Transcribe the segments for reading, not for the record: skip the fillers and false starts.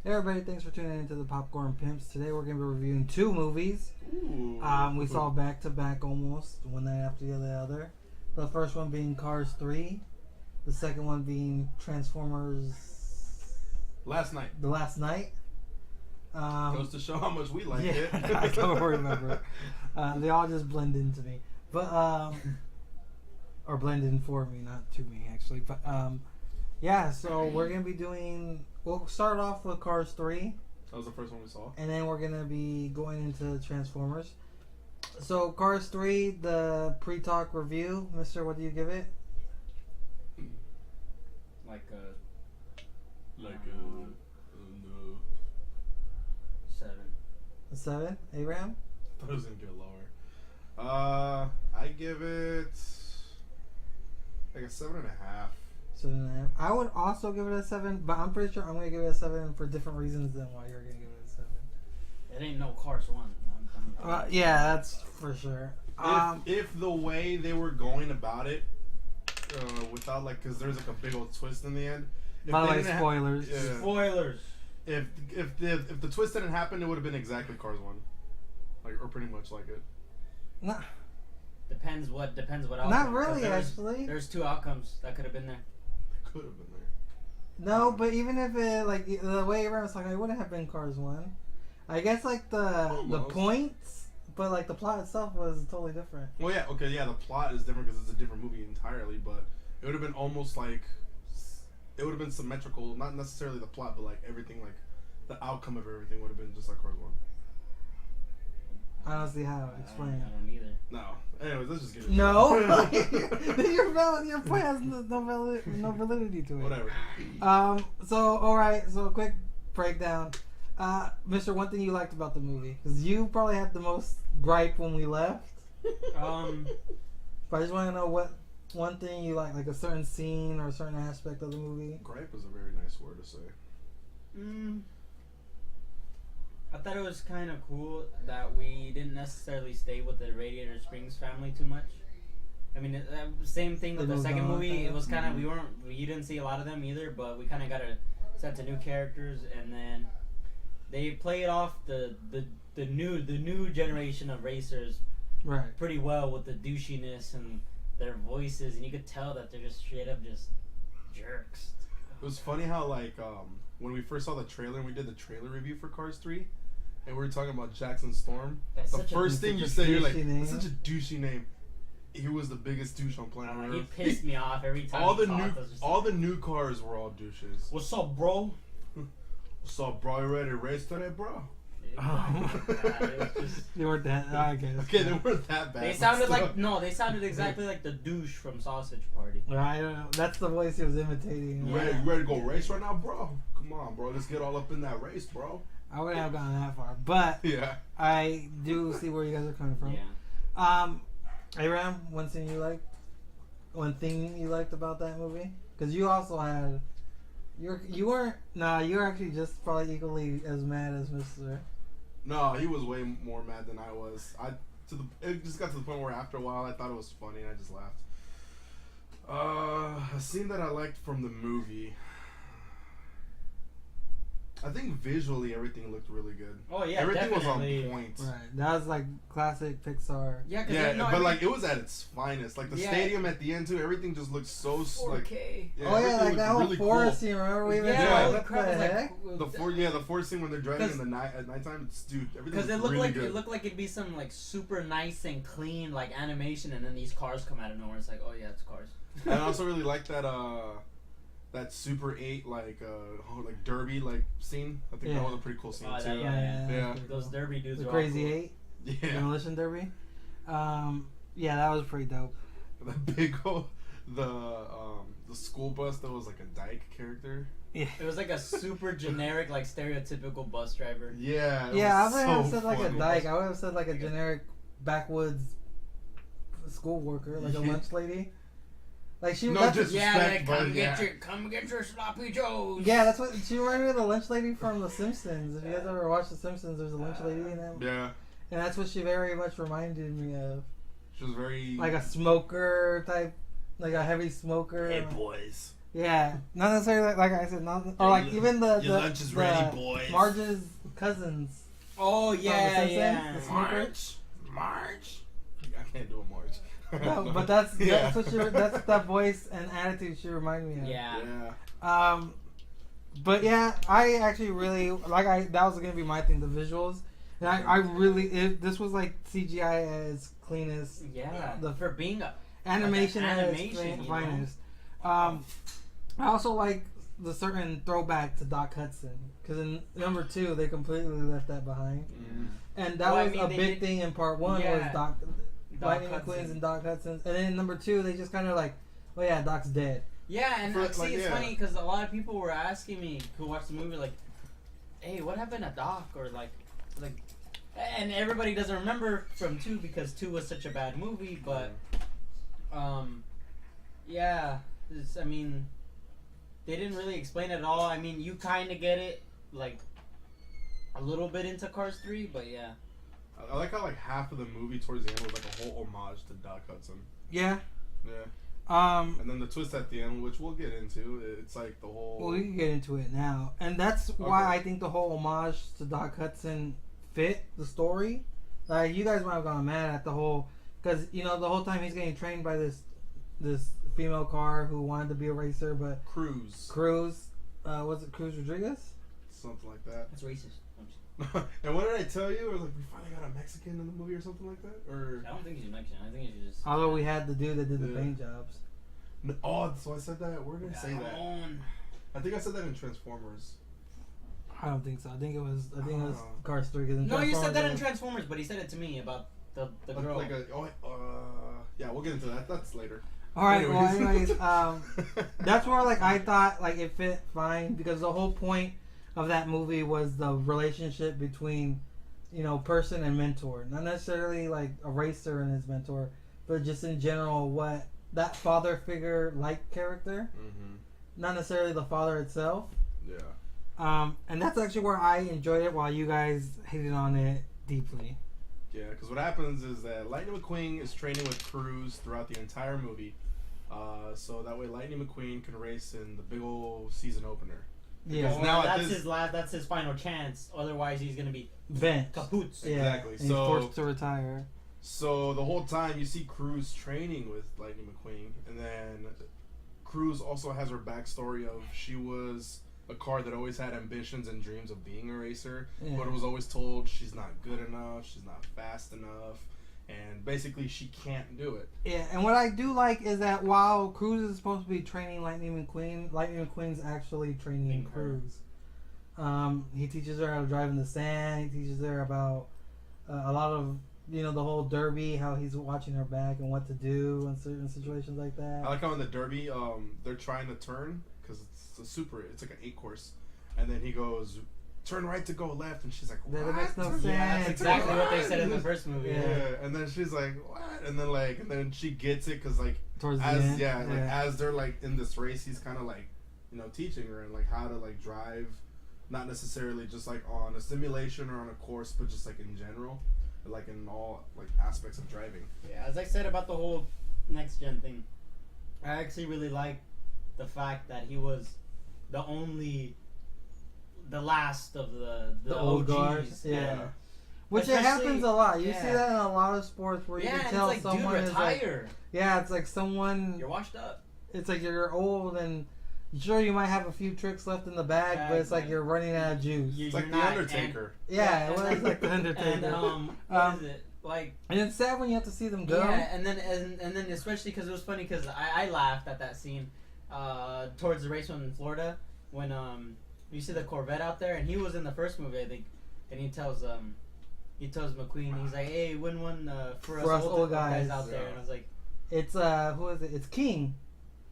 Hey everybody, thanks for tuning into the Popcorn Pimps. Today we're going to be reviewing two movies. Ooh. We saw back to back almost, one night after the other. The first one being Cars 3. The second one being Transformers Last night. The Last Night. Goes to show how much we like it. I don't remember it. They all just blend into me. But, or blend in for me, not to me actually. But, yeah, so we're going to be doing... We'll start off with Cars 3. That was the first one we saw. And then we're going to be going into Transformers. So, Cars 3, the pre-talk review. Mister, what do you give it? Like no. 7. A 7? Abraham? I thought it was going to get lower. I give it like a 7.5. 7.5. I would also give it a 7, but I'm pretty sure I'm going to give it a 7 for different reasons than why you're going to give it a 7. It ain't no Cars 1. Yeah, that's for sure. If the way they were going about it, without like, because there's like a big old twist in the end. By the way, spoilers. Spoilers. If the twist didn't happen, it would have been exactly Cars 1, like, or pretty much like it. Nah, Depends what outcome. not really, 'cause actually. There's 2 outcomes that could have been there. Could have been there. No, but even if it, like, the way Abraham was talking, it wouldn't have been Cars 1. I guess, like, the Almost. points, but, like, the plot itself was totally different. Well, yeah, okay, yeah, the plot is different because it's a different movie entirely, but it would have been almost like, it would have been symmetrical, not necessarily the plot, but like everything, like the outcome of everything would have been just like Cars 1. I don't see how. Explain. I don't either. No. Anyways, let's just get it. No, your point has no validity to it. Whatever. So all right. So a quick breakdown. Mister, one thing you liked about the movie, because you probably had the most gripe when we left. But I just want to know what one thing you like a certain scene or a certain aspect of the movie. Gripe is a very nice word to say. I thought it was kind of cool that we didn't necessarily stay with the Radiator Springs family too much. I mean, same thing with They the moved second on, movie. kinda. It was kind of you didn't see a lot of them either, but we kind of got a set to new characters, and then they played off the new generation of racers Right. pretty well with the douchiness and their voices, and you could tell that they're just straight up just jerks. It was funny how, like, when we first saw the trailer and we did the trailer review for Cars 3, and we were talking about Jackson Storm, That's the such a- first thing you such a say, you're like, douchey name. that's such a douchey name. He was the biggest douche on planet Earth. He pissed me off every time. all he the talked. new, I was just all the new cars were all douches. What's up, bro? What's up, bro? You ready to race today, bro? Oh. It was just, They weren't that. I guess. Okay, they weren't that bad. they but sounded still. like they sounded exactly like the douche from Sausage Party. I don't know. That's the voice he was imitating. You ready to go race right now, bro? Come on, bro. Let's get all up in that race, bro. I wouldn't have gone that far, but Yeah. I do see where you guys are coming from. Yeah. Aram, one thing you liked about that movie? Because you also had, you were actually just probably equally as mad as Mr. No, he was way more mad than I was. It just got to the point where after a while I thought it was funny and I just laughed. A scene that I liked from the movie. I think visually everything looked really good. Oh yeah, Everything definitely. was on point. Right, that was like classic Pixar. Yeah, cause Yeah, no, but I like mean, it was at its finest. Like the Yeah. stadium at the end too. Everything just looked so like. 4K. Yeah, Oh yeah, everything like looked that whole really forest cool. scene. Remember we even Yeah, Yeah. all what the crap was heck? like The forest scene when they're driving 'Cause- in the night at nighttime. Dude, everything because it was looked really like good. it looked like it'd be some like super nice and clean like animation, and then these cars come out of nowhere. It's like, oh yeah, it's cars. And I also really like that Super 8 like derby like scene. I think Yeah. that was a pretty cool scene Oh, too. that- Yeah. Yeah. Those derby dudes The are Crazy all cool. Eight, Yeah. Demolition Derby. Yeah, that was pretty dope. The big old the school bus that was like a dyke character. Yeah. It was like a super generic, like stereotypical bus driver. Yeah. it Yeah, I was wouldn't have so said like a funny. dyke. I would have said like a generic backwoods school worker, like a Yeah. lunch lady. Like she, No that's disrespect, Yeah, like, but come get your sloppy joes. yeah, that's what she reminded me of the lunch lady from The Simpsons. If you guys ever watched The Simpsons, there's a lunch lady in that, Yeah. and that's what she very much reminded me of. She was very Like a smoker type, like a heavy smoker. Hey boys. Yeah, not necessarily like I said, not or like even the Your lunch is ready, boys. Marge's cousins. Oh yeah, The yeah. Simpsons, the smoker. Marge. I can't do a Marge. No, but that's what that's that voice and attitude she reminded me of. Yeah. But yeah, I actually really that was gonna be my thing, the visuals, and I really this was like CGI as clean as for being a animation like at animation, its finest. I also like the certain throwback to Doc Hudson because in number 2 they completely left that behind, and that was a big thing in part 1 was Lightning McQueen's and Doc Hudson's, and then in number 2 they just kind of like, oh yeah, Doc's dead. Yeah, and it's funny because a lot of people were asking me who watched the movie like, hey, what happened to Doc or like, and everybody doesn't remember from 2 because 2 was such a bad movie, but yeah. I mean, they didn't really explain it at all. I mean, you kind of get it, like, a little bit into Cars 3, but yeah. I like how, like, half of the movie towards the end was, like, a whole homage to Doc Hudson. Yeah. Yeah. And then the twist at the end, which we'll get into, it's, like, the whole... Well, we can get into it now. And that's why I think the whole homage to Doc Hudson fit the story. Like, you guys might have gone mad at the whole... Because, you know, the whole time he's getting trained by this female car who wanted to be a racer, but Cruz, was it Cruz Rodriguez? Something like that. That's racist. And what did I tell you? Or like we finally got a Mexican in the movie or something like that? Or I don't think he's Mexican. I think he's just. Although we had the dude that did the paint jobs. No, so I said that. Where did I say that? I think I said that in Transformers. I don't think so. I think it was Cars 3. No, you said that in Transformers, but he said it to me about the girl. Yeah, we'll get into that. That's later. All right. Anyways, that's where like I thought like it fit fine because the whole point of that movie was the relationship between, you know, person and mentor. Not necessarily like a racer and his mentor, but just in general what that father figure like character. Mm-hmm. Not necessarily the father itself. Yeah. And that's actually where I enjoyed it, while you guys hated on it deeply. Yeah, because what happens is that Lightning McQueen is training with Cruz throughout the entire movie, so that way Lightning McQueen can race in the big old season opener. Yeah, now that's his final chance. Otherwise, he's gonna be bent. Kaput. Yeah. Exactly. And he's forced to retire. So the whole time you see Cruz training with Lightning McQueen, and then Cruz also has her backstory of she was a car that always had ambitions and dreams of being a racer, but it was always told she's not good enough, she's not fast enough, and basically she can't do it. Yeah, and what I do like is that while Cruz is supposed to be training Lightning McQueen's actually training Cruz. He teaches her how to drive in the sand. He teaches her about a lot of, you know, the whole derby, how he's watching her back and what to do in certain situations like that. I like how in the derby, they're trying to turn because it's like an 8-course, and then he goes, turn right to go left, and she's like, what? That makes no sense. Yeah, that's exactly what they said in the first movie. Yeah, and then she's like, what? And then she gets it because like towards the end, as they're like in this race, he's kind of like, you know, teaching her and like how to like drive, not necessarily just like on a simulation or on a course, but just like in general, like in all like aspects of driving. Yeah, as I said about the whole next gen thing, I actually really like the fact that he was the last of the old OGs. guards. Yeah. Which it happens a lot. You see that in a lot of sports where you can tell it's like, someone dude, is like, it's like someone you're washed up. It's like you're old and sure you might have a few tricks left in the bag, but it's like you're running out of juice. It's like the Undertaker. It's like the Undertaker. And what is it? Like, and it's sad when you have to see them go. Yeah, and then especially because it was funny because I laughed at that scene towards the race one in Florida when you see the Corvette out there, and he was in the first movie, I think, and he tells McQueen, he's like, hey, win one for us old guys out there, and I was like, it's who is it? It's King.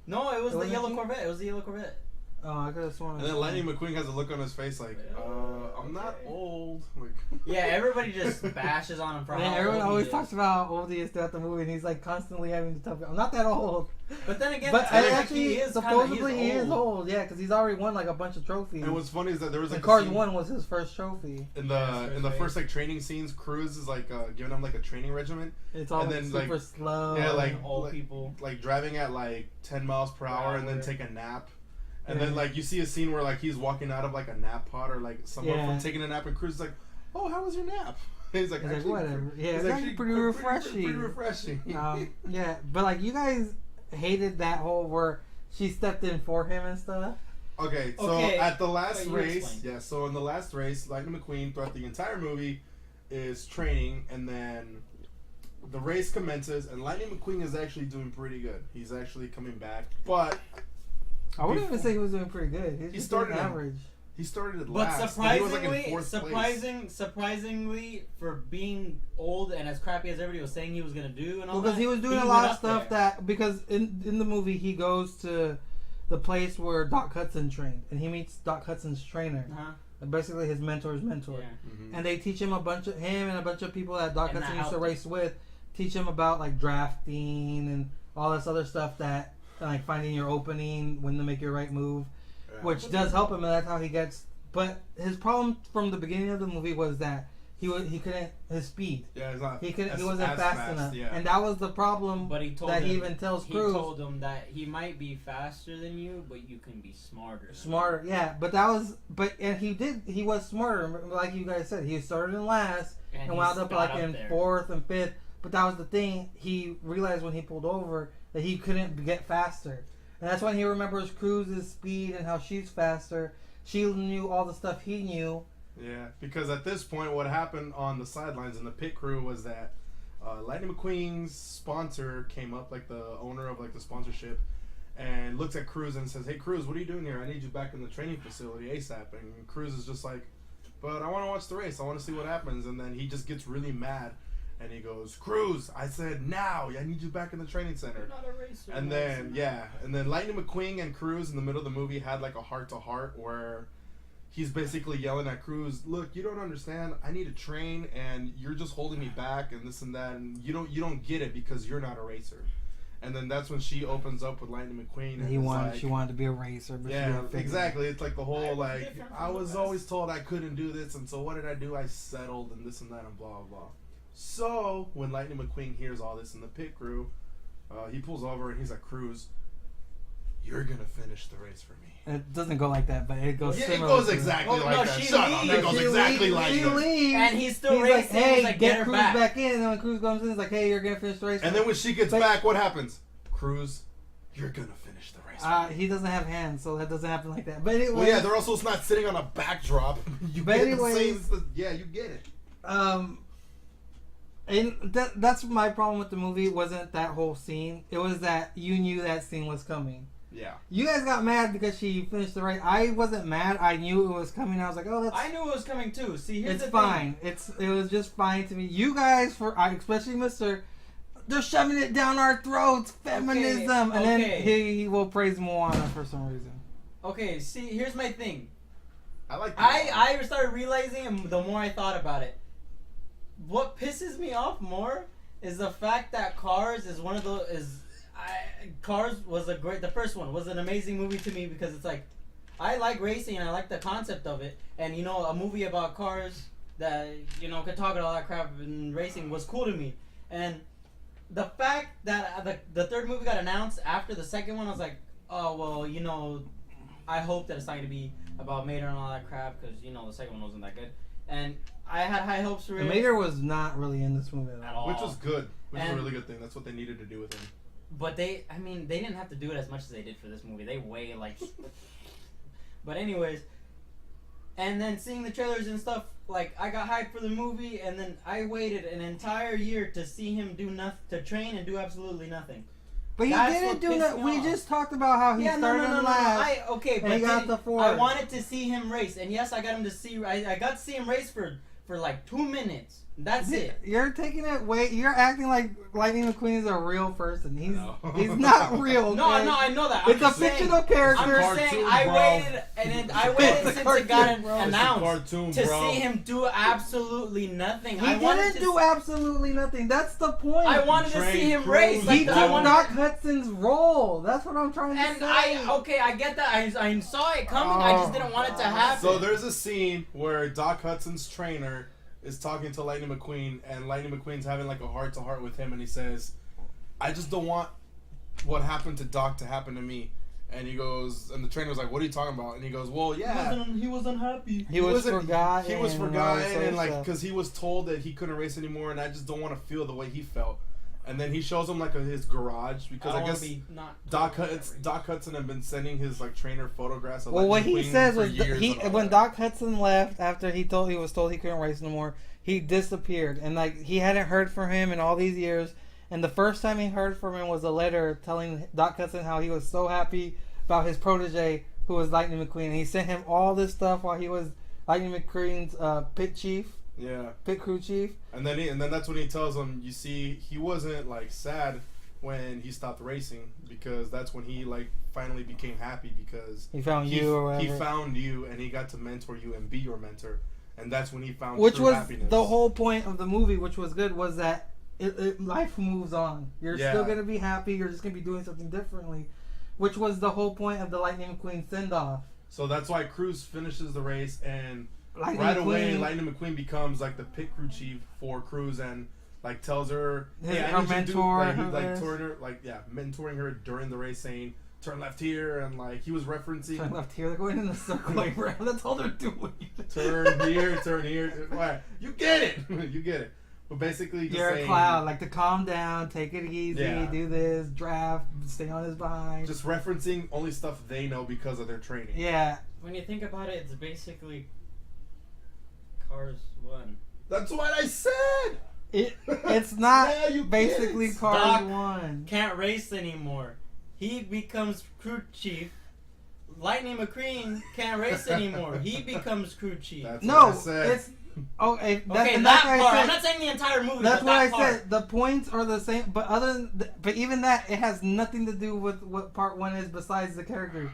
No, it was the yellow Corvette. It was the yellow Corvette. Oh, I could have sworn. And then Lightning McQueen has a look on his face like, I'm not old. Like, Yeah, everybody just bashes on him for Yeah, how everyone old he always is. talks about how old he is throughout the movie, and he's like constantly having to tell people, "I'm not that old." But then again, But I think actually, he is supposedly he is old. old. Yeah, because he's already won like a bunch of trophies. and what's funny is that there was like And a Cars scene 1 was his first trophy. in Yeah, the first like training scenes. Cruz is like giving him like a training regimen, It's all And like, then, super like, slow. yeah, like Old people. like driving at like 10 miles per hour and then Hour. take a nap. And Yeah. then like you see a scene where like he's walking out of like a nap pod or like someone Yeah. from taking a nap, and Cruz is like, "Oh, how was your nap?" He's like, He's like, "Actually, whatever. Yeah, he's it's actually pretty refreshing. Pretty refreshing. Yeah, but like you guys hated that whole where she stepped in for him and stuff. Okay, so Okay, at the last you race, explain. yeah, so in the last race, Lightning McQueen throughout the entire movie is training, and then the race commences, and Lightning McQueen is actually doing pretty good. He's actually coming back, but I wouldn't even say he was doing pretty good. He was He just started doing in- average. he started at But last. and he was like in fourth place. surprisingly for being old and as crappy as everybody was saying he was gonna do and all Because that, he was doing a went lot of up stuff there. that because in the movie he goes to the place where Doc Hudson trained, and he meets Doc Hudson's trainer, Uh-huh. basically his mentor's mentor. Yeah. Mhm. And they teach him him and a bunch of people that Doc And Hudson that used to helped. race with, teach him about like drafting and all this other stuff that like finding your opening, when to make your right move, Yeah. which does help him, and that's how he gets. But his problem from the beginning of the movie was that he couldn't his speed. Yeah, he's not. He couldn't. as- He wasn't as fast enough, Yeah. and that was the problem. But he told that him, he even tells he Cruz. told him that he might be faster than you, but you can be smarter. than Smarter, yeah, but that was, and he was smarter, like you guys said. He started in last him. and he wound up got like in there. 4th and 5th. But that was the thing. He realized when he pulled over that he couldn't get faster, and that's when he remembers Cruz's speed and how she's faster. She knew all the stuff he knew. Yeah, because at this point, what happened on the sidelines in the pit crew was that Lightning McQueen's sponsor came up, like the owner of like the sponsorship, and looks at Cruz and says, "Hey, Cruz, what are you doing here? I need you back in the training facility ASAP." And Cruz is just like, "But I want to watch the race. I want to see what happens." And then he just gets really mad, and he goes, "Cruz, I said now. I need you back in the training center." You're not a racer. And then and then Lightning McQueen and Cruz in the middle of the movie had like a heart to heart where he's basically yelling at Cruz, "Look, you don't understand. I need to train, and you're just holding me back, and this and that, and you don't get it because you're not a racer." And then that's when she opens up with Lightning McQueen, and She wanted to be a racer, but she yeah, didn't figure it. exactly. It's like the I whole was like different I from the was rest. always told I couldn't do this, and so what did I do? I settled, and this and that, and blah blah blah. So when Lightning McQueen hears all this in the pit crew, he pulls over and he's like, "Cruz, you're gonna finish the race for me." It doesn't go like that, but it goes. Yeah, it similar goes to- exactly Well, like no, that. she Shut up! leaves. It goes She exactly leaves- like she that. leaves. And he's still He's racing. like, "Hey, he's like, get her Cruz back in." And then when Cruz comes in, he's like, "Hey, you're gonna finish the race." And then when she gets But- back, what happens? Cruz, you're gonna finish the race. For me. He doesn't have hands, so that doesn't happen like that. But anyway, Well, yeah, they're also not sitting on a backdrop. You But get the anyways- same. Yeah, you get it. And that's my problem with the movie. Wasn't that whole scene? It was that you knew that scene was coming. Yeah. You guys got mad because she finished the race. I wasn't mad. I knew it was coming. I was like, "Oh, that's I knew it was coming too. See, here's it's the fine. It was just fine to me." You guys, especially Mister, they're shoving it down our throats, feminism, and then okay. he will praise Moana for some reason. thing. Okay, see, here's my thing. I like that. I started realizing, and the more I thought about it, what pisses me off more is the fact that Cars is one of the Cars was the first one was an amazing movie to me because it's like I like racing and I like the concept of it, and you know, a movie about cars that could talk and all that crap and racing was cool to me. And the fact that the third movie got announced after the second one, I was like, oh well, I hope that it's not gonna be about Mater and all that crap because the second one wasn't that good, and I had high hopes for The it. Mater was not really in this movie At all. Which was good. Which was a And- really good thing. That's what they needed to do with him. But they didn't have to do it as much as they did for this movie. They way But anyways, and then seeing the trailers and stuff, like I got hyped for the movie, and then I waited an entire year to see him do nothing, to train and do absolutely nothing. But he That's didn't what do pissed that. me We off. just talked about how he started in last. Okay, and but he got the fourth. I wanted to see him race, and yes, I got him to see. I got to see him race for like 2 minutes. That's it. You're taking it way. You're acting like Lightning McQueen is a real person. No. He's not real. Okay? No, I know that. It's a fictional character. I'm just saying, I waited, and I waited since it got announced to see him do absolutely nothing. He didn't do absolutely nothing. That's the point. I wanted to see him race. He took Doc Hudson's role. That's what I'm trying to say. I get that. I saw it coming. I just didn't want it to happen. So there's a scene where Doc Hudson's trainer is talking to Lightning McQueen, and Lightning McQueen's having like a heart-to-heart with him, and he says, I just don't want what happened to Doc to happen to me. And he goes, and the trainer was like, what are you talking about? And he goes, well, yeah. He was unhappy. He was forgotten. He was forgotten, and like, because he was told that he couldn't race anymore, and I just don't want to feel the way he felt. And then he shows him like his garage, because I guess Doc Hudson had been sending his like trainer photographs of what he says was when that. Doc Hudson left after he was told he couldn't race no more, he disappeared, and like he hadn't heard from him in all these years. And the first time he heard from him was a letter telling Doc Hudson how he was so happy about his protege, who was Lightning McQueen. And he sent him all this stuff while he was Lightning McQueen's pit chief. Yeah. Pit crew chief. And then that's when he tells him, you see, he wasn't like sad when he stopped racing, because that's when he like finally became happy, because he found you or whatever. He found you, and he got to mentor you and be your mentor. And that's when he found true was happiness. The whole point of the movie, which was good, was that life moves on. You're still going to be happy. You're just going to be doing something differently, which was the whole point of the Lightning McQueen send-off. So that's why Cruz finishes the race, and Lightning McQueen becomes like the pit crew chief for Cruz, and like tells her, her mentor, mentoring her during the race, saying turn left here, and like he was referencing turn left here. They're going in a circle around. That's all they're doing. turn here. Right. You get it. You get it. But basically, just you're saying, a cloud, like to calm down, take it easy, do this, draft, stay on his behind. Just referencing only stuff they know because of their training. Yeah. When you think about it, it's basically Cars 1. That's what I said. It's not basically Cars Doc 1. Can't race anymore. He becomes crew chief. Lightning McQueen can't race anymore. He becomes crew chief. That's what I said. It's okay. That part. I'm not saying the entire movie. That's what I part. said. The points are the same, but even that, it has nothing to do with what part 1 is besides the character.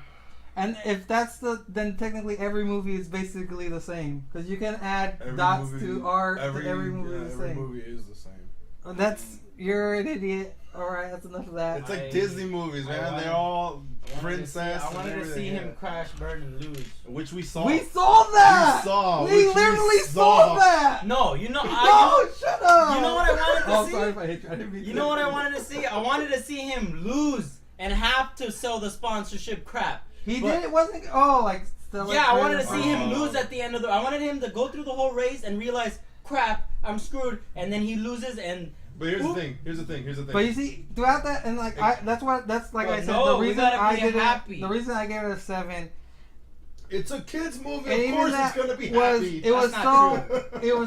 And if that's then technically every movie is basically the same, because you can add dots to art. Every movie is the same. Every movie is the same. You're an idiot. All right, that's enough of that. It's like Disney movies, man. They're all princess. I wanted to see him crash, burn, and lose. Which we saw. We saw that. We literally saw that. No, shut up. You know what I wanted to see? Oh, sorry if I hit you. I didn't mean to. You know what I wanted to see? I wanted to see him lose and have to sell the sponsorship crap. He did. It wasn't. Oh, like. Yeah, I wanted to see him lose at the end of I wanted him to go through the whole race and realize, crap, I'm screwed, and then he loses and. But here's the thing. But you see, throughout that, and like that's like I said. No, the reason I did happy. The reason I gave it a 7. It's a kids movie. Of course, it's gonna be happy. It was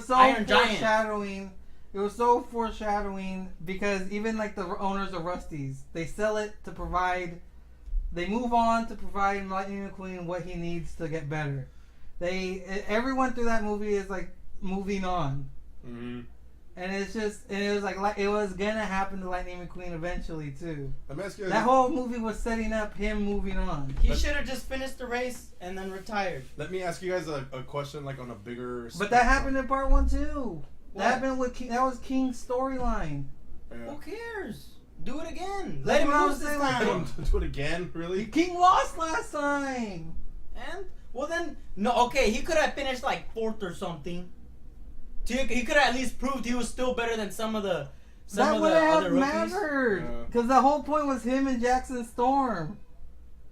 so Iron foreshadowing. It was so foreshadowing because even like the owners of Rusty's, they sell it to provide. They move on to provide Lightning McQueen what he needs to get better. Everyone through that movie is like moving on. Mm-hmm. And it was like it was gonna happen to Lightning McQueen eventually too. Let me ask you that whole movie was setting up him moving on. He should have just finished the race and then retired. Let me ask you guys a question, like on a bigger. But that happened in part 1 too. What? That happened with that was King's storyline. Yeah. Who cares? Do it again. Let him lose this time. Do it again, really? King lost last time. And he could have finished like 4th or something. He could have at least proved he was still better than some of the other rookies. That would have mattered, because the whole point was him and Jackson Storm.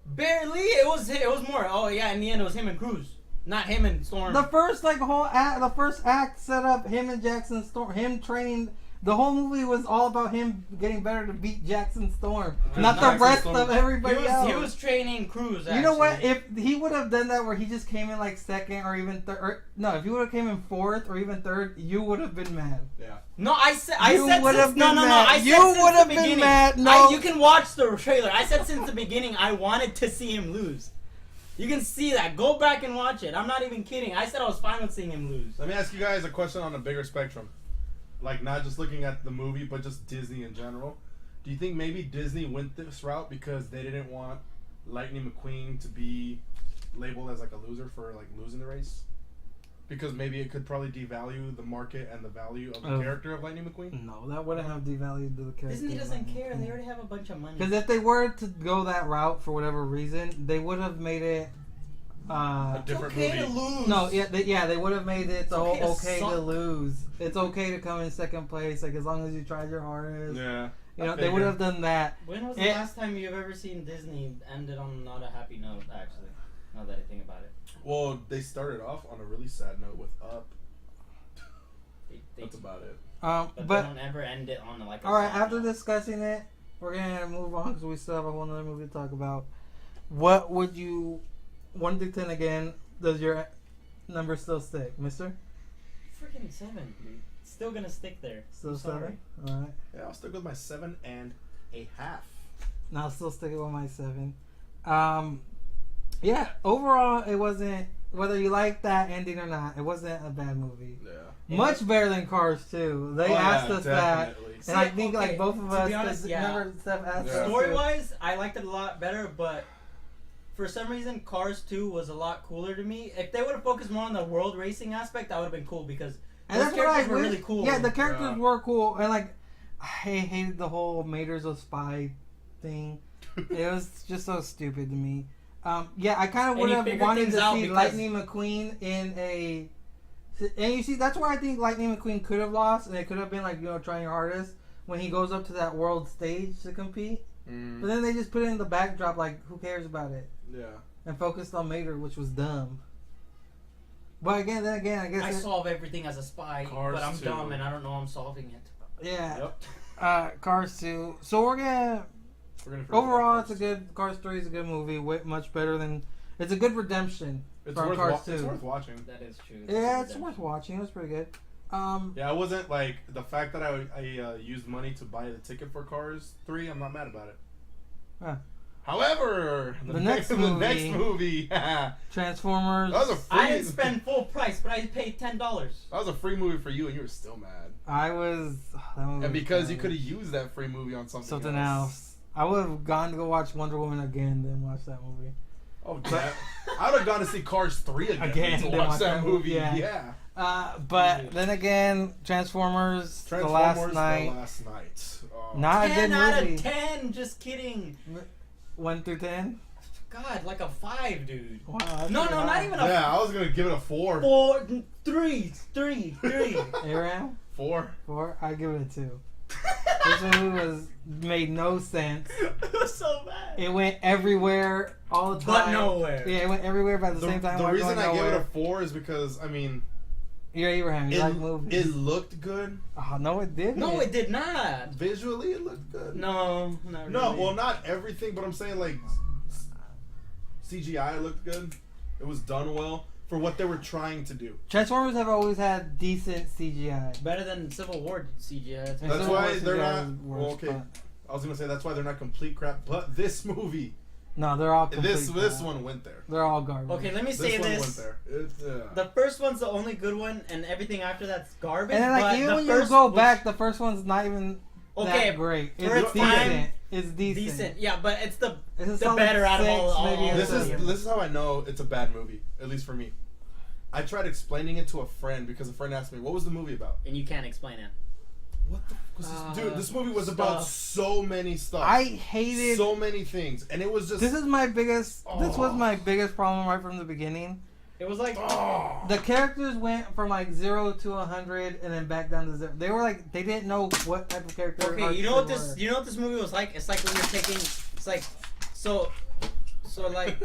Barely. It was more. Oh yeah, in the end it was him and Cruz, not him and Storm. The first act set up him and Jackson Storm, him training. The whole movie was all about him getting better to beat Jackson Storm, not the rest of everybody else. He was training Cruz. Actually. You know what? If he would have done that, where he just came in like 2nd or even 3rd, if he would have came in 4th or even 3rd, you would have been mad. Yeah. No, I said since the beginning. Mad. No, you can watch the trailer. I said since the beginning I wanted to see him lose. You can see that. Go back and watch it. I'm not even kidding. I said I was fine with seeing him lose. Let me ask you guys a question on a bigger spectrum. like not just looking at the movie, but just Disney in general. Do you think maybe Disney went this route because they didn't want Lightning McQueen to be labeled as like a loser for like losing the race? Because maybe it could probably devalue the market and the value of the character of Lightning McQueen? No, that wouldn't have devalued the character. Disney doesn't care. They already have a bunch of money. Because if they were to go that route for whatever reason, they would have made it. A different okay movie. to lose. No, they would have made it okay to suck. lose. It's okay to come in second place, like as long as you tried your hardest. Yeah. You know, they would have done that. When was the last time you've ever seen Disney ended on not a happy note? Actually, now that I think about it. Well, they started off on a really sad note with Up. They That's about it. but they don't ever end it on like. All right, after discussing it, we're gonna move on because we still have a whole other movie to talk about. What would you, 1 through 10 again? Does your number still stick, Mister? Freaking 7, dude. It's still gonna stick there. Still I'm 7. sorry. All right. Yeah, I'll stick with my 7.5. Now I'll still sticking with my 7. Yeah. Overall, it wasn't. Whether you like that ending or not, it wasn't a bad movie. Yeah. Much better than Cars 2. They asked us that. definitely. And I think like both of to us, be honest, remember Steph asked us. Story wise, I liked it a lot better, but for some reason, Cars 2 was a lot cooler to me. If they would have focused more on the world racing aspect, that would have been cool because And those that's what I characters were wish- really cool. Yeah, the characters were cool, and like I hated the whole Mater's a spy thing. It was just so stupid to me. Yeah, I kind of And would he have figured wanted things to out see because- Lightning McQueen in a. And you see, that's where I think Lightning McQueen could have lost, and it could have been like trying your hardest when he goes up to that world stage to compete. But then they just put it in the backdrop, like who cares about it? Yeah. And focused on Mater, which was dumb. But again, I guess I solve everything as a spy, Cars but I'm 2. dumb and I don't know I'm solving it. yeah. Yep. Cars 2. So we're gonna. We're gonna forget Overall, about it's a Cars. good. Cars 3 is a good movie. Much better than. It's a good redemption It's from worth, Cars 2. it's worth watching. That is true. Yeah, it's worth watching. It was pretty good. Yeah, I wasn't like the fact that I used money to buy the ticket for Cars 3. I'm not mad about it. Huh. However, The next the movie- next movie, that Transformers. was a free. I didn't spend full price, but I paid $10. That was a free movie for you, and you were still mad. I was. That movie And was because you bad. could have used that free movie on something else. I would have gone to go watch Wonder Woman again, then watch that movie. Oh, yeah. I would have gone to see Cars 3 again to then watch that movie. yeah. Yeah. But then again, Transformers, The Last Night. The Last Night. Oh. Not a 10 good out movie. of 10. Just kidding. 1 through 10. God, like a 5, dude. Wow, that's No, pretty not high. even a Yeah, I was gonna give it a 4. 4, 3, 3. Aram? 4. 4. I'd give it a 2. This movie made no sense. It was so bad. It went everywhere all the But time. nowhere. Yeah, it went everywhere, but at the same time, The it reason going I gave it nowhere. a 4 is because I mean, Yeah, Abraham, you like movies? it looked good. Oh, no, it didn't. No, it did not. Visually, it looked good. No, not No, really. well, not everything, but I'm saying like CGI looked good. It was done well for what they were trying to do. Transformers have always had decent CGI. Better than Civil War CGI. And That's Civil why War they're CGI not. is worse, Well, okay, but- I was gonna say that's why they're not complete crap. But this movie, No, they're all complete this crap. one went there. They're all garbage. Okay, let me This say one went this. there. The first one's the only good one, and everything after that's garbage. And then, but like, even the when you first go was back, the first one's not even Okay, that great. for It's its decent. time, It's decent. decent. Yeah, but it's the It's a the solid better out of 6, all. maybe a This is 7. this is how I know it's a bad movie, at least for me. I tried explaining it to a friend because a friend asked me, "What was the movie about?" and you can't explain it. What the fuck was this? Dude, this movie was about stuff. so many stuff. I hated. so many things, and it was just. This is my biggest. This was Oh. my biggest problem right from the beginning. It was like Oh. The characters went from like 0 to 100 and then back down to 0. They were like they didn't know what type of character. okay. arcs You know what they this? were. You know what this movie was like? It's like when you're taking. It's like so like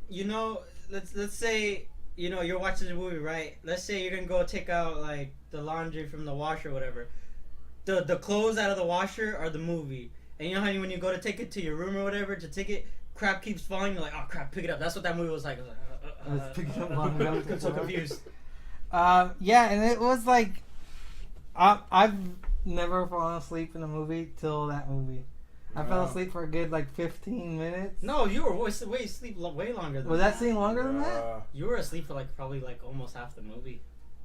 you know. Let's say you know you're watching the movie, right? Let's say you're gonna go take out like the laundry from the washer or whatever. The clothes out of the washer are the movie, and you know how when you go to take it to your room or whatever to take it, crap keeps falling. You're like, oh crap, pick it up. That's what that movie was like. I was like, I was picking up long enough to I'm so fall. confused. Yeah, and it was like I've never fallen asleep in a movie till that movie. I fell Wow. asleep for a good like 15 minutes. No, you were way asleep way longer than Was that scene longer than that? You were asleep for like probably like almost half the movie.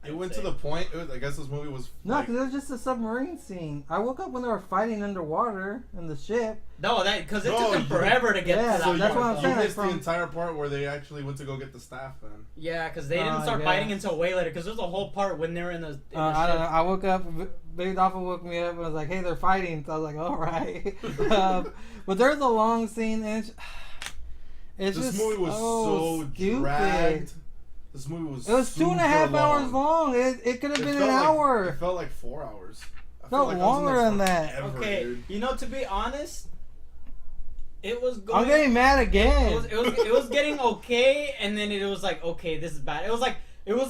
It went to the point. I guess this movie was. No, because it was just a submarine scene. I woke up when they were fighting underwater in the ship. No, because it took them forever to get to that. So that's what I'm saying. You missed the entire part where they actually went to go get the staff. Then. Yeah, because they didn't start fighting until way later. Because there's a whole part when they were in the. I don't know. I woke up. Baby Dolphin woke me up and was like, "Hey, they're fighting." So I was like, "All right." But there's a long scene, and it's this just movie was so stupid. dragged. This movie was. It was 2.5 hours long. It could have been an hour. It felt like 4 hours. It felt longer than that. Okay, dude. you know, to be honest, it was going. I'm getting mad again. It was getting okay, and then it was like, okay, this is bad. It was like I was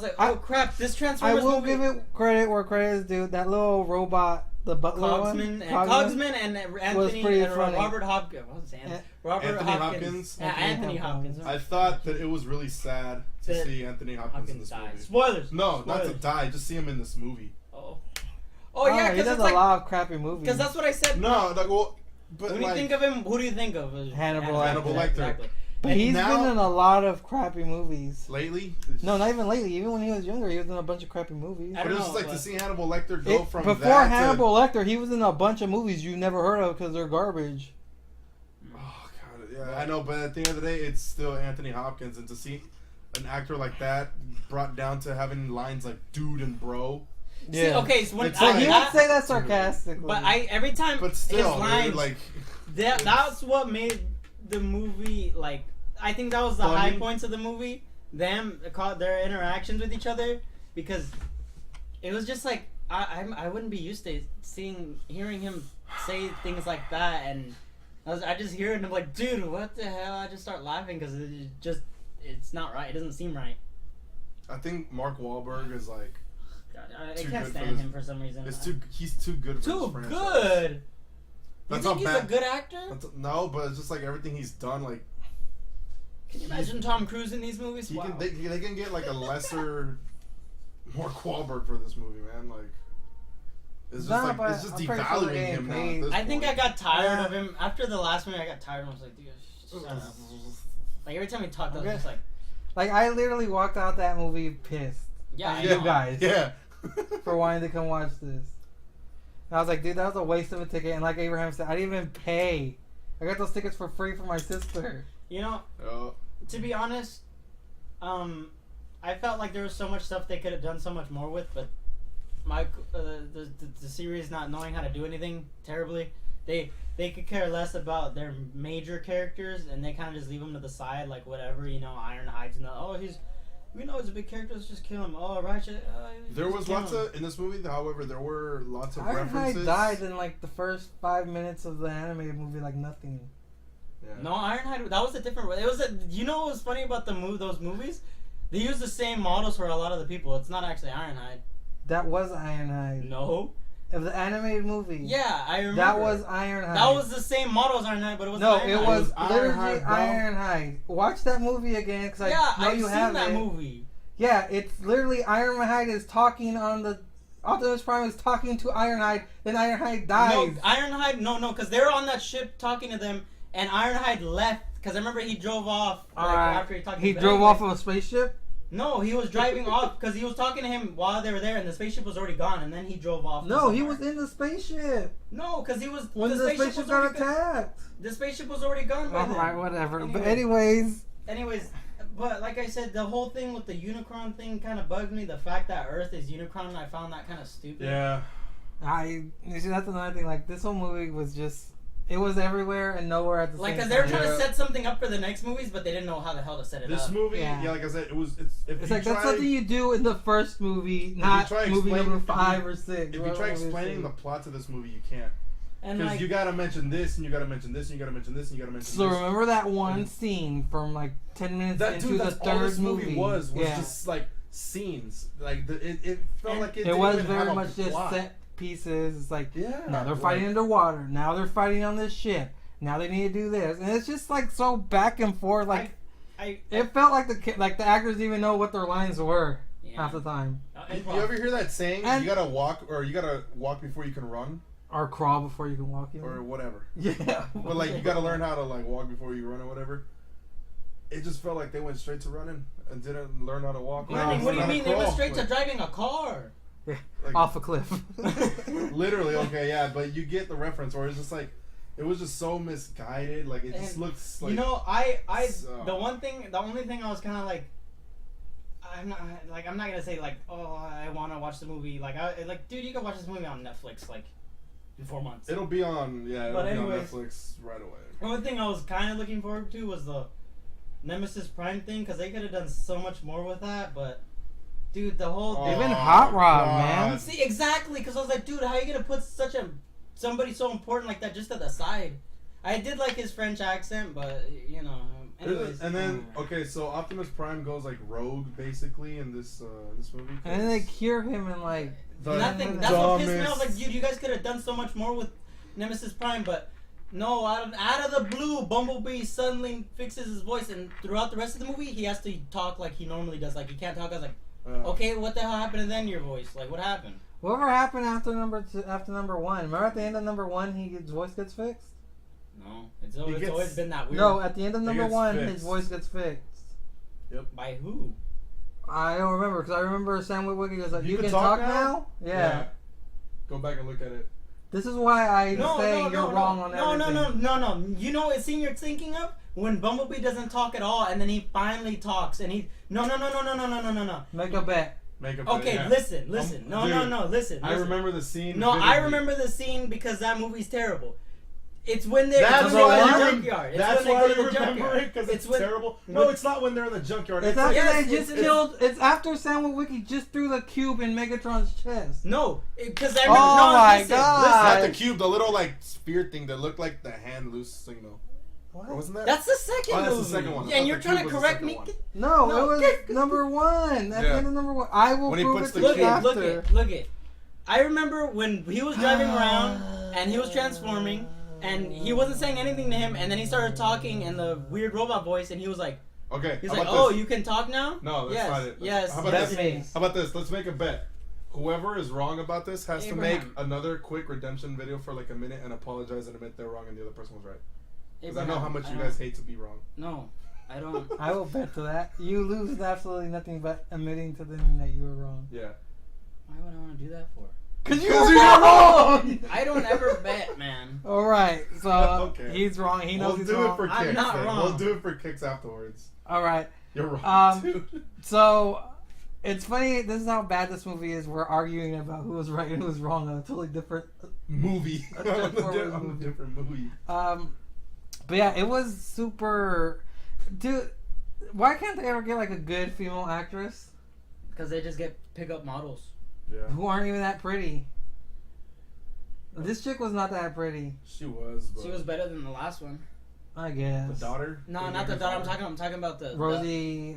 like, oh crap, this Transformers. I will movie, give it credit where credit is due. That little robot, the butler Cogsman and Anthony and Robert Hopkins. What was it? Robert Hopkins. Anthony Hopkins. I thought that it was really sad to see Anthony Hopkins in this movie. Spoilers. No, not to die. Just see him in this movie. Oh yeah, he does a lot of crappy movies. Because that's what I said. No, like, well, but when you think of him, who do you think of? Hannibal Lecter. Exactly. But he's been in a lot of crappy movies. Lately? No, not even lately. Even when he was younger, he was in a bunch of crappy movies. But it's just like to see Hannibal Lecter go from before that Hannibal Lecter, he was in a bunch of movies you've never heard of because they're garbage. Oh god, yeah, I know. But at the end of the day, it's still Anthony Hopkins, and to see an actor like that brought down to having lines like "dude" and "bro." Yeah. See, okay, so when he would say that sarcastically. But every time but still, his lines, dude, like that's what made the movie like. I think that was the high points of the movie. Them, their interactions with each other, because it was just like I wouldn't be used to hearing him say things like that, and I just hear it and I'm like, dude, what the hell? I just start laughing because it's not right. It doesn't seem right. I think Mark Wahlberg is like. God, I can't stand him for some reason. He's too good for this franchise. Good. That's you think not he's bad. a good actor? No, but it's just like everything he's done. Like, can you imagine Tom Cruise in these movies? Wow. They can get like a lesser Mark Wahlberg for this movie, man. Like, it's just devaluing him now. At this I think point. I got tired of him after the last movie. I got tired of him. I was like, dude, shut up. Like every time he talked, I was just like I literally walked out that movie pissed. Yeah, you guys. Yeah. For wanting to come watch this. And I was like, dude, that was a waste of a ticket. And like Abraham said, I didn't even pay. I got those tickets for free for my sister. You know, to be honest, I felt like there was so much stuff they could have done so much more with, but the series not knowing how to do anything terribly, they could care less about their major characters, and they kind of just leave them to the side, like whatever, you know, Ironhide's we know he's a big character, let's just kill him. Oh, Ratchet. There was lots of in this movie. However, there were lots of references. Ironhide died in like the first 5 minutes of the animated movie, like nothing. Yeah. No, Ironhide. That was a different. It was you know what was funny about those movies? They use the same models for a lot of the people. It's not actually Ironhide. That was Ironhide. No. Of the animated movie. Yeah, I remember. That was Ironhide. That was the same model as Ironhide, but it was no, Ironhide. it was literally Ironhide, bro. Ironhide. Watch that movie again, because I know you have that movie. Yeah, it's literally Ironhide is talking on the Optimus Prime is talking to Ironhide, then Ironhide dies. No, Ironhide, no, because they were on that ship talking to them, and Ironhide left because I remember he drove off after he talked. He drove off of a spaceship. No, he was driving off because he was talking to him while they were there, and the spaceship was already gone, and then he drove off. No, he was in the spaceship. No, because he was when the spaceship got attacked. The spaceship was already gone by then. Alright, whatever. Anyway. But anyways, but like I said, the whole thing with the Unicron thing kind of bugged me. The fact that Earth is Unicron, I found that kind of stupid. Yeah. you see, that's another thing. Like, this whole movie was just. It was everywhere and nowhere at the same time. Like, because they were trying to set something up for the next movies, but they didn't know how the hell to set it up. This movie, like I said, it's like that's something you do in the first movie, not movie number 5 or 6. If you try explaining the plot to this movie, you can't. Because you gotta mention this, and you gotta mention this, and you gotta mention this, and you gotta mention this. So remember that one scene from like 10 minutes into the third all this movie was just like scenes. Like it felt like it was very much just set pieces. It's like now they're fighting underwater. Now they're fighting on this ship. Now they need to do this, and it's just like so back and forth. Like it felt like the actors didn't even know what their lines were half the time. You ever hear that saying? You gotta walk before you can run. Or crawl before you can walk. Or whatever. Yeah. But like you gotta learn how to like walk before you run or whatever. it just felt like they went straight to running and didn't learn how to walk. Running? What do you mean? They went straight to driving a car. Like, Off a cliff. literally, okay, yeah, but you get the reference, or it's just like, it was just so misguided. Like it just looks like. You know, the only thing I was kind of like, I'm not gonna say like, oh, I want to watch the movie. Like, dude, you can watch this movie on Netflix like in 4 months. It'll be on, But on anyways, Netflix right away. The only thing I was kind of looking forward to was the Nemesis Prime thing, because they could have done so much more with that. But dude, the whole Even Hot Rod, God. man. see exactly, because I was like, dude, how are you gonna put somebody so important like that just to the side? I did like his French accent, but you know. Anyways. And then okay, so Optimus Prime goes like rogue basically in this movie. And then they cure him in like nothing. That's what pissed me off. Like, dude, you guys could have done so much more with Nemesis Prime, but no, out of the blue, Bumblebee suddenly fixes his voice, and throughout the rest of the movie, he has to talk like he normally does. Like, he can't talk. I was like, okay, what the hell happened to then your voice? Like, what happened? Whatever happened after number one? Remember at the end of number one, his voice gets fixed. No, it's always been that weird. No, at the end of number one, fixed. his voice gets fixed. Yep. By who? I don't remember, because I remember Sam Witwicky was like, You "You can can talk talk now?" now." Yeah. Go back and look at it. This is why I say you're wrong on everything. No. You know what scene you're thinking of? When Bumblebee doesn't talk at all, and then he finally talks, and he no. Make a bet. Okay, yeah. listen. Dude, Listen. I remember the scene. No, vividly. I remember the scene because that movie's terrible. It's when they're That's in the why junkyard. That's why you remember it, because it's terrible. No, it's not when they're in the junkyard. It's like, after they just killed. It's after Sam Witwicky just threw the cube in Megatron's chest. No, because I remember. Oh my god! not the cube, the little like spear thing that looked like the hand loose signal. What? Or wasn't that? That's the second movie. That's the second one. And you're trying to correct me. No, No. it was number one. At the end of number one, I will When he prove puts it the to you cube- after. Look it. I remember when he was driving around and he was transforming. And he wasn't saying anything to him, and then he started talking in the weird robot voice, and he was like, Okay. he's how like, about oh, this? you can talk now? No, that's yes, not it. Yes, How about that's this? me. How about this? Let's make a bet. Whoever is wrong about this has to make Abraham. another quick redemption video for like a minute and apologize and admit they're wrong and the other person was right. Because I know how much you guys hate to be wrong. No, I don't. I will bet to that. You lose with absolutely nothing but admitting to them that you were wrong. Yeah. Why would I want to do that for? Because you Because were you're wrong! I don't ever bet, man. Alright, so Okay. he's wrong. He knows We'll he's do wrong. it for I'm kicks. not then. wrong. We'll do it for kicks afterwards. Alright, You're wrong, dude. so it's funny. This is how bad this movie is. We're arguing about who was right and who was wrong on a totally different Movie. A on different a different movie. But yeah, it was super. Dude, why can't they ever get like a good female actress Because they just get pickup models. Yeah. who aren't even that pretty? This chick was not that pretty. She was. But She was better than the last one. I guess. the daughter. No, not the daughter. I'm talking about the Rosie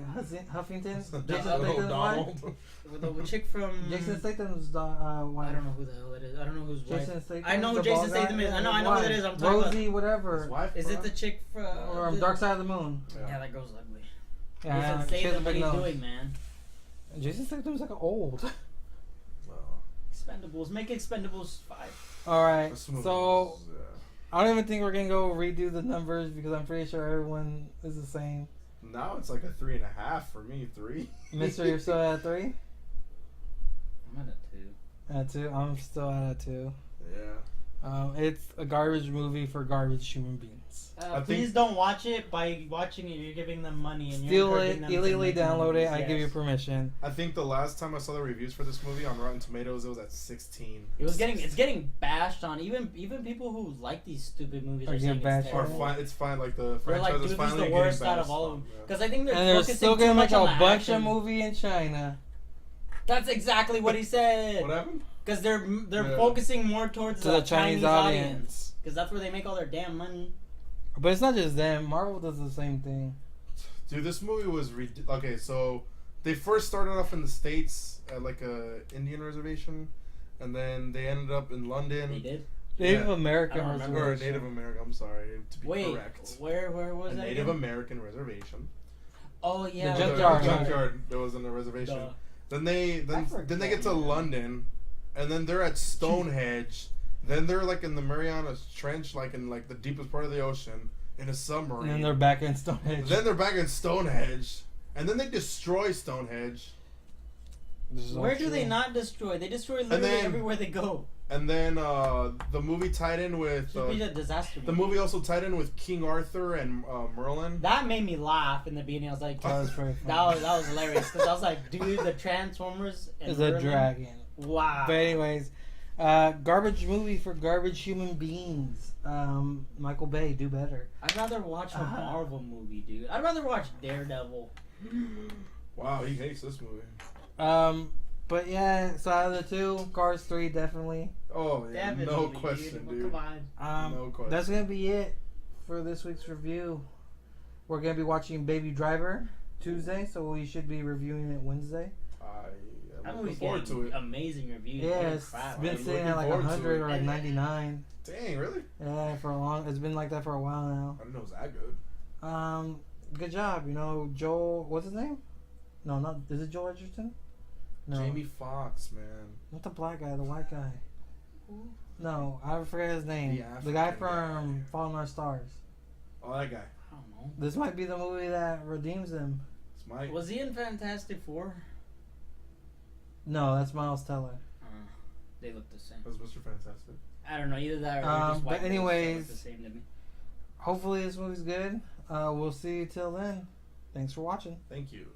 Huffington. Jason Statham's wife. Donald. the chick from. Jason Statham's wife. I don't know who the hell it is. I don't know who's wife. Jason Statham. I know who the Jason bald guy, Statham is. I know his who that wife. is. I'm talking Rosie, His whatever. wife. Is it the chick from? Or Dark Side of the Moon. Yeah, that girl's ugly. Yeah, Jason she has a Statham, what big are you nose. doing, man? Jason Statham's like old. Expendables. Make Expendables 5. All right, This movie so was, I don't even think we're gonna go redo the numbers because I'm pretty sure everyone is the same. now it's like a 3.5 for me. 3. Mister, you're still at 3? I'm at a 2. At 2? I'm still at a 2. Yeah. It's a garbage movie for garbage human beings. Please don't watch it. By watching it, you're giving them money and Steal you're it, encouraging them to illegally make download it. movies, I give you yes. permission. I think the last time I saw the reviews for this movie on Rotten Tomatoes, it was at 16. It's getting bashed on. Even people who like these stupid movies Are are saying getting bashed it's Or terrible. fine, it's fine. Like the They're like, franchise dude, is this is finally the getting worst out bashed of all of on, them. yeah. Because I think they're And they're focusing still too gonna much make a on the bunch action. of movie in China. That's exactly what he said. What happened? Because they're Yeah. focusing more towards To the Chinese audience. Because that's where they make all their damn money. But it's not just them. Marvel does the same thing. Dude, this movie was okay. So they first started off in the States at like a Indian reservation, and then they ended up in London. They did. Native Yeah. American I don't remember. Or reservation. Native American. I'm sorry to be Wait, correct. where was A that? Native again? American reservation. Oh yeah, The junkyard. Junkyard. There was in the reservation. Duh. Then they forgot, then they get to man. London, and then they're at Stonehenge. Then they're like in the Marianas Trench, like in like the deepest part of the ocean. in a submarine. And then they're back in Stonehenge. Then they're back in Stonehenge. And then they destroy Stonehenge. Where do they not destroy? They destroy literally everywhere they go. And then the movie tied in with... Should be a disaster movie. The movie also tied in with King Arthur and Merlin. That made me laugh in the beginning. I was like... That was pretty funny. That was hilarious. Because I was like, dude, the Transformers and Is Merlin? a dragon. Wow. But anyways, garbage movie for garbage human beings. Michael Bay, do better. I'd rather watch a Marvel movie, dude. I'd rather watch Daredevil. Wow, he hates this movie. But yeah, so out of the two, Cars 3 definitely. Oh, yeah, Definitely, no question, dude. Come on. No question. That's gonna be it for this week's review. We're gonna be watching Baby Driver Tuesday, so we should be reviewing it Wednesday. I'm That looking forward to it. Amazing reviews. Yeah, Holy it's crap. been I'm sitting looking at like forward to 100 it. or like 99. Dang, really? Yeah, for a long. It's been like that for a while now. I didn't know it was that good. Good job. You know, Joel. What's his name? No, not. Is it Joel Edgerton? No, Jamie Foxx, man. not the black guy. The white guy. Who? No, I forget his name. The The guy African from guy. Fallen Our Stars. Oh, that guy. I don't know. This might be the movie that redeems him. It's Mike. Was he in Fantastic Four? No, that's Miles Teller. They look the same. That was Mr. Fantastic. I don't know, either that or just But white boys that anyways, look the same to me. hopefully this movie's good. We'll see you till then. Thanks for watching. Thank you.